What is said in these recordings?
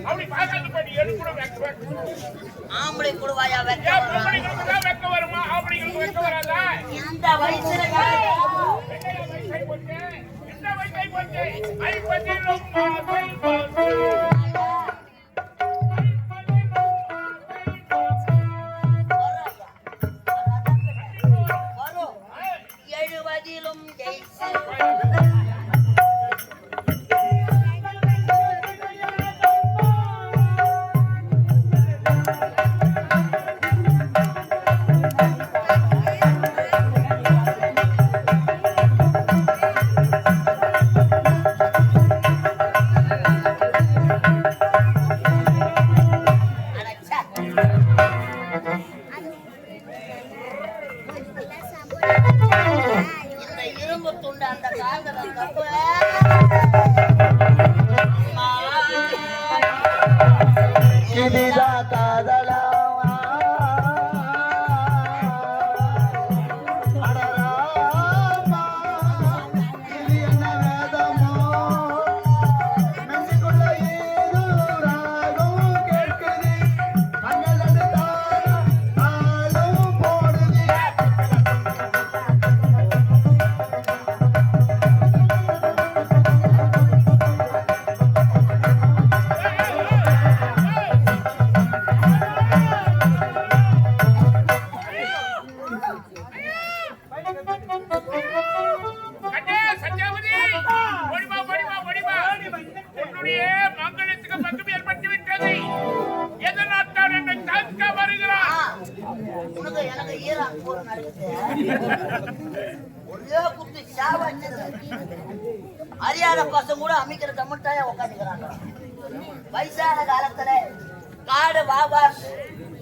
அப்படி பாக்காத பண்ணி எடுக்குற வெக்க ஆம்பளை குடுவாயா வெக்க ஆம்பளைங்களுக்கு தான் வெக்க வருமா ஆம்பளைங்களுக்கு வெக்க வராதா இந்த வயசுல என்ன வயசை போச்சு ஐப்பதிலும் மாசை போச்சு அறியாத பசங்க கூட அமைக்கிற தம்முட்டாயா உட்காந்துக்கிறாங்க. வயசான காலத்துல காடு வாபார்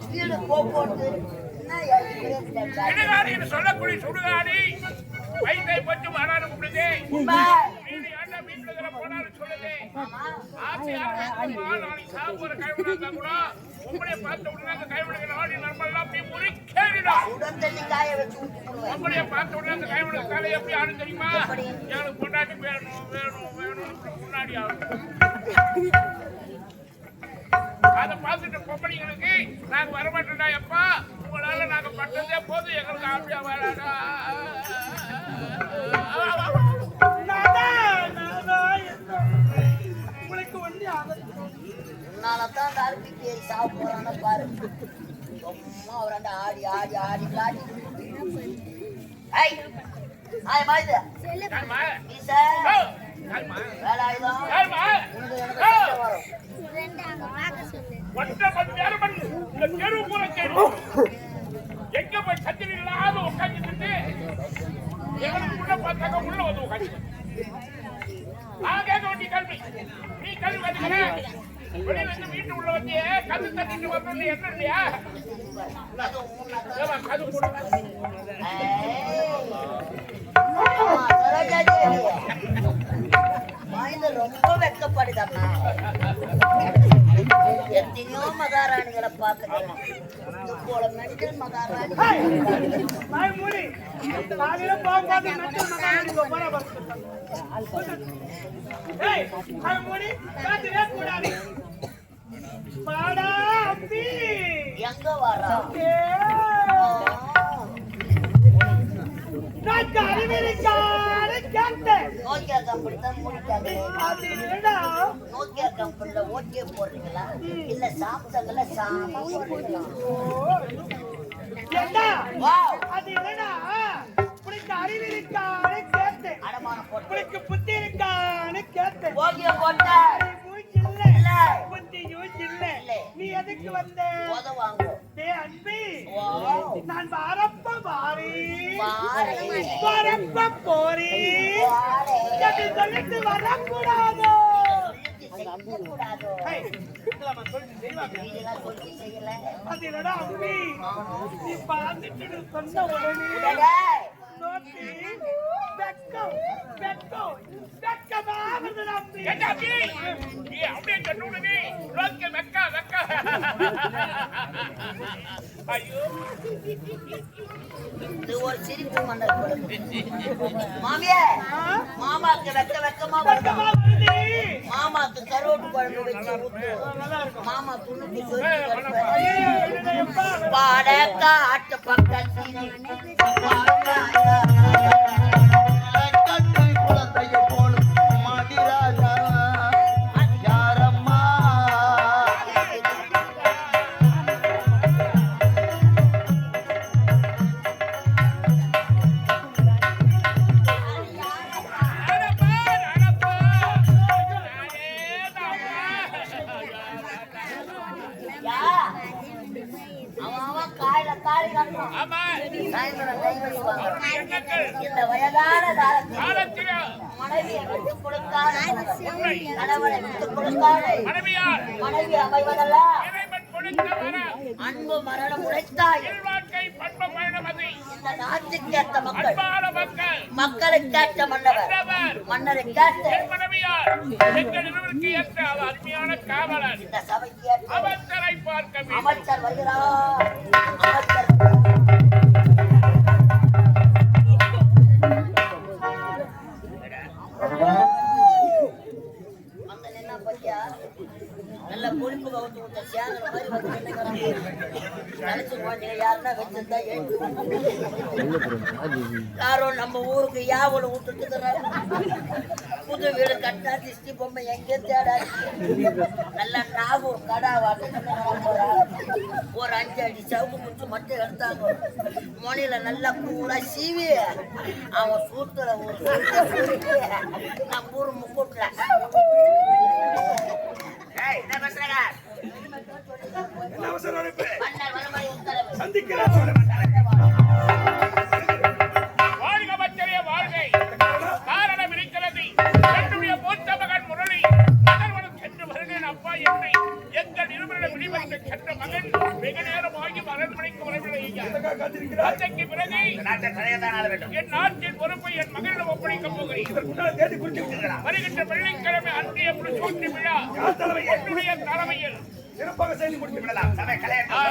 வீடு போட்டு சொல்லக்கூடிய சுடுகாடி வயசை பற்றி வராது கூப்பிடுது போனாலும் சொல்லுது சாப்பிட கைவிடாத கூட உங்களை பார்த்த உடனே கைவிடுகிற ஆடி நம்மளாம் அப்படி முறிக்கேறிடா உங்களைய பார்த்த உடனே அந்த கைவிட காலை எப்படி ஆடு தெரியுமா எனக்கு பொண்டாட்டி வேணும் வேணும் வேணும் முன்னாடி ஆகும் அதை பார்த்துட்டு பொம்பளைங்களுக்கு நாங்க வரமாட்டோம்டா எப்பா உங்களால நாங்க பட்டதே போதும் எங்களுக்கு ஆப்பியா வராடா உங்களுக்கு ஒண்ணு நானத்தான் அந்த அருப்பிக்கு சாப்பிடுறான பாரு சும்மா அவராண்ட ஆடி ஆடி ஆடி காட்டி எங்க போய் சத்தியம் இல்லாத உட்காந்துட்டு உள்ள பார்த்தாக்க உள்ள வந்து உட்காந்து ஒட்டி கல்வி நீ கல்வி கத்துக்கிற வெளியில இருந்து வீட்டு உள்ள வந்து கது தட்டிட்டு வரணும் என்ன இல்லையா கது ரொம்ப வெக்கப்படுதம்மா எத்தனையோ மகாராணிகளை பார்த்துக்கலாம் போல மெடிக்கல் மகாராணி எங்க வரா நோக்கியா கம்பெனிதான் மூடிட்டாங்க. நோக்கியா கம்பெனில ஓட்டியே போடுறீங்களா இல்ல சாம்சங்ல சாமா போடுறீங்களா? அடமானம் போட்டு புத்தி இருக்கான்னு கேட்டேன். ஓகே போட்ட நீ எதுக்கு வந்த உதவாங்க அன்பி நான் வரப்ப மாறி வரப்ப போறி சொல்லிட்டு வரக்கூடாது அம்பி நீ பார்த்துட்டு சொன்ன உடனே நோக்கி வெக்கம் வெக்கம் வெக்கமா அப்படியே சொன்ன உடனே வெக்க வெக்க ஐயோ இது ஒரு சிரிப்பு மன்னர் மாமியே மாமாக்கு வெக்கமா வருதா மாமாக்கு கருவாட்டு குழம்பு வச்சு ஊத்து மாமா துணுக்கு பாடக்கா ஆட்டு பக்கத்தில் குழந்தைய போல் மதிராஜா யாரம்மா அவன் காயில தாலி கட்டணும் ஆமா சாயந்தரம் டைவர்ஸ் வாங்க எண்ணங்கள் இந்த வயதான காலத்தில் காலத்திலே மனைவியை விட்டுக் கொடுத்தால் கணவனை விட்டுக் கொடுத்தால் மனைவியார் மனைவி அமைவதெல்லாம் இறைவன் கொடுத்த வரம் அன்பு மரணம் உழைத்தாய் வாழ்க்கை பண்ப பயணமதி இந்த நாட்டுக்கேற்ற மக்கள் அன்பான மக்கள் மக்களுக்கேற்ற மன்னவர் மன்னவர் மன்னருக்கேற்ற என் மனைவியார் எங்கள் இருவருக்கு ஏற்ற அவர் அருமையான காவலர் இந்த சபைக்கு ஏற்ற அவசரை பார்க்க வேண்டும். அமைச்சர் வருகிறார் அமைச்சர் அந்த நின்னா பத்தியா நல்ல பொறுப்பு கவுத்து விட்ட சேனல் மாதிரி வந்து நின்னுக்கிறாங்க. நினைச்சு போனீங்க யாருன்னா வச்சிருந்தா யாரோ நம்ம ஊருக்கு யாவல விட்டுட்டு புது வீடு கட்டினா திஷ்டி பொம்மை எங்கே தேடாது நல்லா நாகூர் கடா வாட்டு ஒரு 5 அடி சவுக்கு முடிச்சு மட்டும் எடுத்தாங்க மொழியில நல்லா கூடா சீவி அவன் சூத்துல ஒரு நம்ம ஊர் முக்கூட்டுல என்ன பேசுறாங்க மன்னர் வருமாய் உத்தரவு வாழ்க பச்சைய வாழ்கை காரணம் இருக்கிறது என்னுடைய மூத்த மகன் முரளி மகன் சென்று வருகிறேன் அப்பா என்னை எங்கள் இருவரிடம் விடிவந்த சென்ற மகன் வெகு நேரமாகி அரண்மனைக்கு வரவில்லை அதற்கு பிறகு என் நாட்டின் பொறுப்பை என் மகனிடம் ஒப்படைக்கப் போகிறேன் வருகின்ற வெள்ளிக்கிழமை அன்றைய முடிசூட்டு விழா என்னுடைய தலைமையில் சிறப்பாக செய்து முடித்து விடலாம் சபை கலையட்டும்